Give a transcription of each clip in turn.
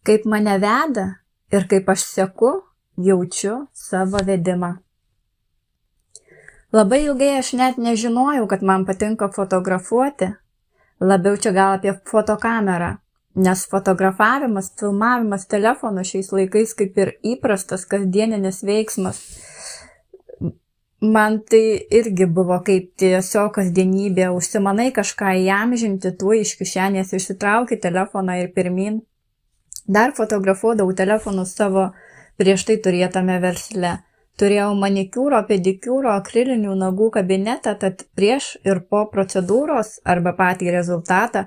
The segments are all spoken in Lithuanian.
kaip mane veda ir kaip aš seku, jaučiu savo vedimą. Labai ilgai aš net nežinojau, kad man patinka fotografuoti, labiau čia gal apie fotokamerą, nes fotografavimas, filmavimas telefonu šiais laikais kaip ir įprastas kasdieninis veiksmas. Man tai irgi buvo kaip tiesiog kasdienybė, užsimanai kažką įamžinti, tu iš kišenės išsitrauki telefoną ir pirmin. Dar fotografuodavau telefonus savo prieš tai turėtame versle. Turėjau manikiūro, pedikiūro, akrilinių nagų kabinetą, tad prieš ir po procedūros arba patį rezultatą,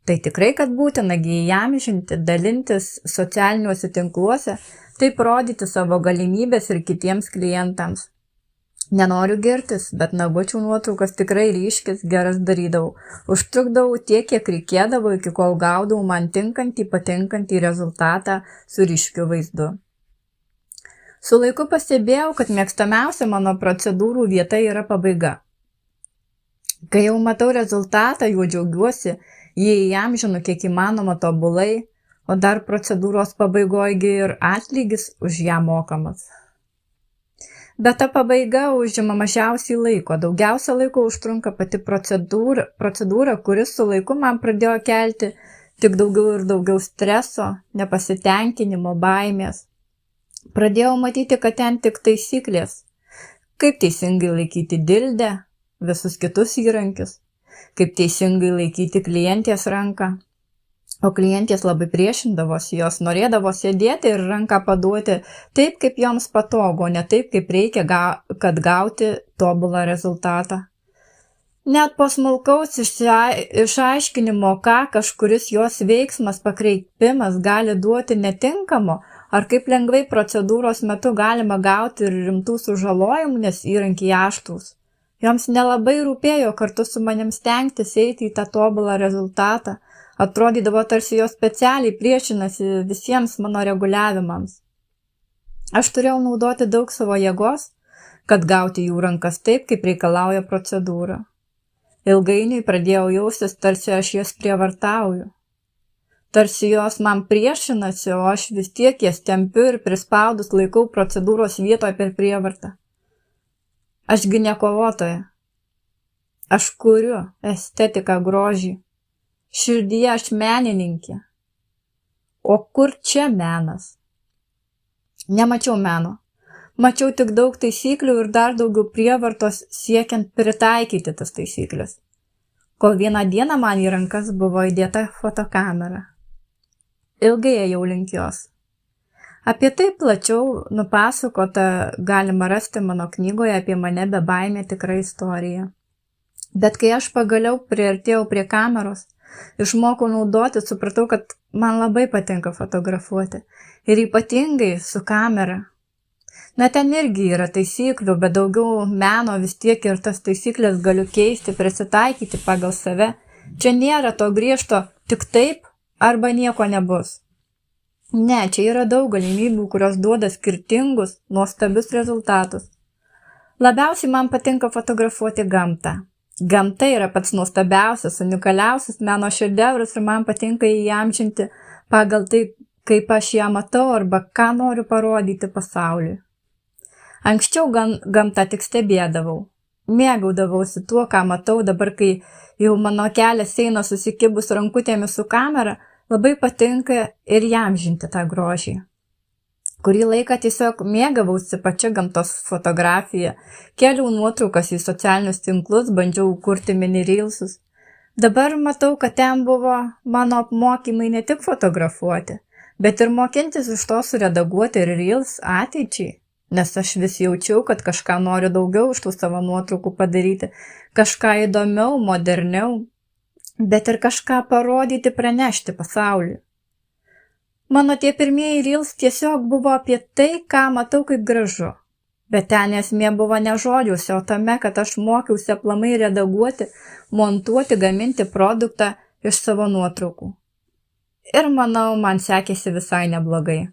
tai tikrai, kad būtina įamžinti, dalintis socialiniuose tinkluose, taip rodyti savo galimybės ir kitiems klientams. Nenoriu girtis, bet nagučių nuotraukas tikrai ryškis, geras darydavau. Užtrukdavau tiek, kiek reikėdavo, iki kol gaudavau man patinkantį rezultatą su ryškiu vaizdu. Su laiku pastebėjau, kad mėgstamiausia mano procedūrų vieta yra pabaiga. Kai jau matau rezultatą, juo džiaugiuosi, jį įamžinu kiek įmanoma tobulai, o dar procedūros pabaigoje ir atlygis už ją mokamas. Bet ta pabaiga užima mažiausiai laiko, daugiausia laiko užtrunka pati procedūra, kuris su laiku man pradėjo kelti tik daugiau ir daugiau streso, nepasitenkinimo, baimės. Pradėjau matyti, kad ten tik taisyklės, kaip teisingai laikyti dildę, visus kitus įrankius, kaip teisingai laikyti klientės ranką. O klientės labai priešindavosi, jos norėdavo sėdėti ir ranką paduoti taip, kaip joms patogu, ne taip, kaip reikia, kad gauti tobulą rezultatą. Net po smulkaus išaiškinimo, ką kažkuris jos veiksmas, pakreipimas gali duoti netinkamo, ar kaip lengvai procedūros metu galima gauti ir rimtų sužalojimų, nes įrankiai aštrūs. Joms nelabai rūpėjo kartu su manim stengtis eiti į tą tobulą rezultatą. Atrodydavo, tarsi jos specialiai priešinasi visiems mano reguliavimams. Aš turėjau naudoti daug savo jėgos, kad gauti jų rankas taip, kaip reikalauja procedūra. Ilgainiui pradėjau jaustis, tarsi aš jas prievartauju. Tarsi jos man priešinasi, o aš vis tiek jas tempiu ir prispaudus laikau procedūros vietoje per prievartą. Ašgi ne kovotoja. Aš kuriu estetiką, grožį. Širdyje aš menininkė. O kur čia menas? Nemačiau meno. Mačiau tik daug taisyklių ir dar daugiau prievartos siekiant pritaikyti tas taisyklės. Kol vieną dieną man į rankas buvo įdėta fotokamera. Ilgai ėjau link jos. Apie tai plačiau nupasakota galima rasti mano knygoje apie mane be baimė tikra istorija. Bet kai aš pagaliau priartėjau prie kameros, išmokau naudoti, supratau, kad man labai patinka fotografuoti. Ir ypatingai su kamera. Na, ten irgi yra taisyklių, bet daugiau meno vis tiek ir tas taisyklės galiu keisti, prisitaikyti pagal save. Čia nėra to griežto tik taip arba nieko nebus. Ne, čia yra daug galimybių, kurios duoda skirtingus, nuostabius rezultatus. Labiausiai man patinka fotografuoti gamtą. Gamta yra pats nuostabiausias, unikaliausias meno šedevras ir man patinka įamžinti pagal tai, kaip aš ją matau arba ką noriu parodyti pasauliui. Anksčiau gamtą tik stebėdavau. Mėgaudavausi tuo, ką matau, dabar, kai jau mano kelias eina susikibus rankutėmis su kamera, labai patinka ir įamžinti tą grožį. Kurį laiką tiesiog mėgavausi pačia gamtos fotografija, kėliau nuotraukas į socialinius tinklus, bandžiau kurti mini reelsus. Dabar matau, kad ten buvo mano apmokymai ne tik fotografuoti, bet ir mokintis iš to suredaguoti ir reels ateičiai, nes aš vis jaučiau, kad kažką noriu daugiau iš tų savo nuotraukų padaryti, kažką įdomiau, moderniau, bet ir kažką parodyti, pranešti pasauliui. Mano tie pirmieji reels tiesiog buvo apie tai, ką matau kaip gražu. Bet ten esmė buvo ne žodžiuose, o tame, kad aš mokiausi aplamai redaguoti, montuoti, gaminti produktą iš savo nuotraukų. Ir manau, man sekėsi visai neblogai.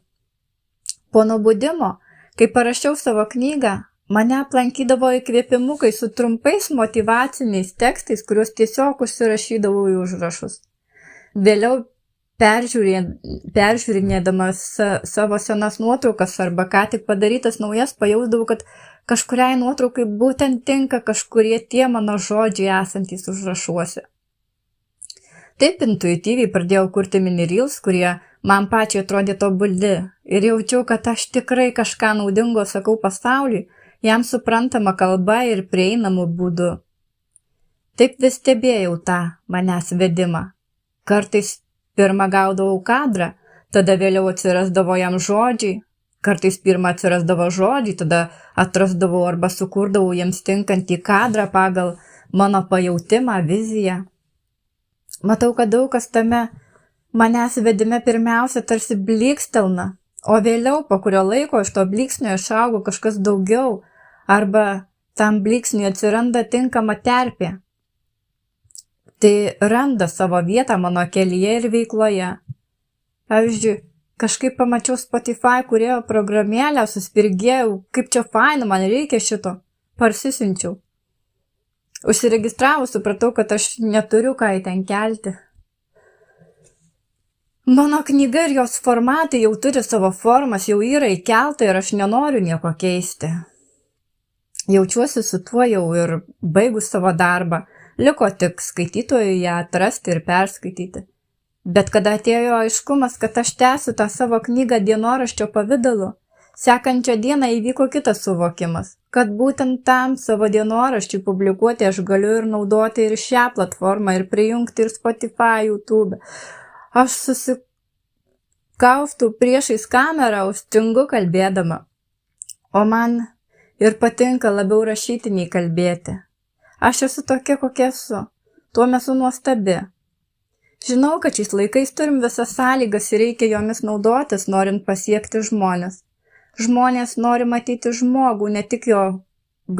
Po nubudimo, kai parašiau savo knygą, mane aplankydavo įkvėpimukai su trumpais motyvaciniais tekstais, kuriuos tiesiog užsirašydavau į užrašus. Vėliau peržiūrinėdamas savo senas nuotraukas arba ką tik padarytas naujas, pajausdavau, kad kažkuriai nuotraukai būtent tinka kažkurie tie mano žodžiai esantys užrašuose. Taip intuityviai pradėjau kurti mini reels, kurie man pačiai atrodė tobuli ir jaučiau, kad aš tikrai kažką naudingo sakau pasauliui, jam suprantama kalba ir prieinamu būdu. Taip vis stebėjau tą manęs vedimą. Kartais pirmą gaudavau kadrą, tada vėliau atsirasdavo jam žodžiai, kartais pirmą atsirasdavo žodžiai, tada atrasdavau arba sukurdavau jiems tinkantį kadrą pagal mano pajautimą, viziją. Matau, kad daug kas tame manęs vedime pirmiausia tarsi blykstelna, o vėliau po kurio laiko iš to blyksnio išaugo kažkas daugiau arba tam blyksniui atsiranda tinkama terpė. Tai randa savo vietą mano kelyje ir veikloje. Pavyzdžiui, kažkaip pamačiau Spotify kūrėjo programėlę, suspirgėjau, kaip čia faina, man reikia šito, parsisiunčiau. Užsiregistravus supratau, kad aš neturiu ką į ten kelti. Mano knyga ir jos formatai jau turi savo formas, jau yra įkelta ir aš nenoriu nieko keisti. Jaučiuosi su tuo jau ir baigus savo darbą. Liko tik skaitytojui ją atrasti ir perskaityti. Bet kada atėjo aiškumas, kad aš tęsiu tą savo knygą dienoraščio pavidalu, sekančią dieną įvyko kitas suvokimas, kad būtent tam savo dienoraščiui publikuoti aš galiu ir naudoti ir šią platformą, ir prijungti ir Spotify, YouTube. Aš susikauftų priešais kamerą, užstringu kalbėdama. O man ir patinka labiau rašyti nei kalbėti. Aš esu tokia, kokia esu. Tuom esu nuostabi. Žinau, kad šiais laikais turim visas sąlygas ir reikia jomis naudotis, norint pasiekti žmonės. Žmonės nori matyti žmogų, ne tik jo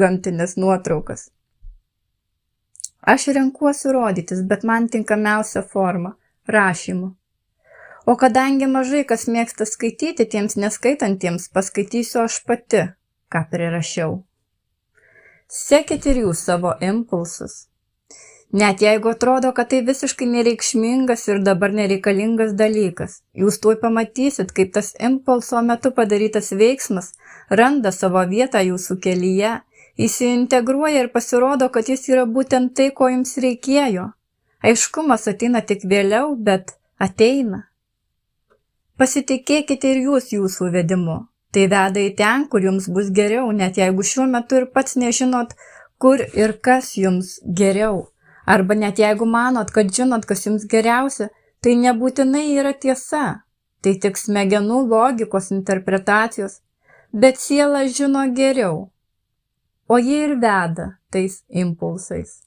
gamtinės nuotraukas. Aš renkuosi rodytis, bet man tinkamiausia forma – rašymu. O kadangi mažai kas mėgsta skaityti, tiems neskaitantiems paskaitysiu aš pati, ką prirašiau. Sekite ir jūs savo impulsus. Net jeigu atrodo, kad tai visiškai nereikšmingas ir dabar nereikalingas dalykas, jūs tuoj pamatysit, kaip tas impulso metu padarytas veiksmas randa savo vietą jūsų kelyje, įsiintegruoja ir pasirodo, kad jis yra būtent tai, ko jums reikėjo. Aiškumas ateina tik vėliau, bet ateina. Pasitikėkite ir jūs jūsų vedimu. Tai veda į ten, kur jums bus geriau, net jeigu šiuo metu ir pats nežinot, kur ir kas jums geriau. Arba net jeigu manot, kad žinot, kas jums geriausia, tai nebūtinai yra tiesa. Tai tik smegenų logikos interpretacijos, bet siela žino geriau. O ji ir veda tais impulsais.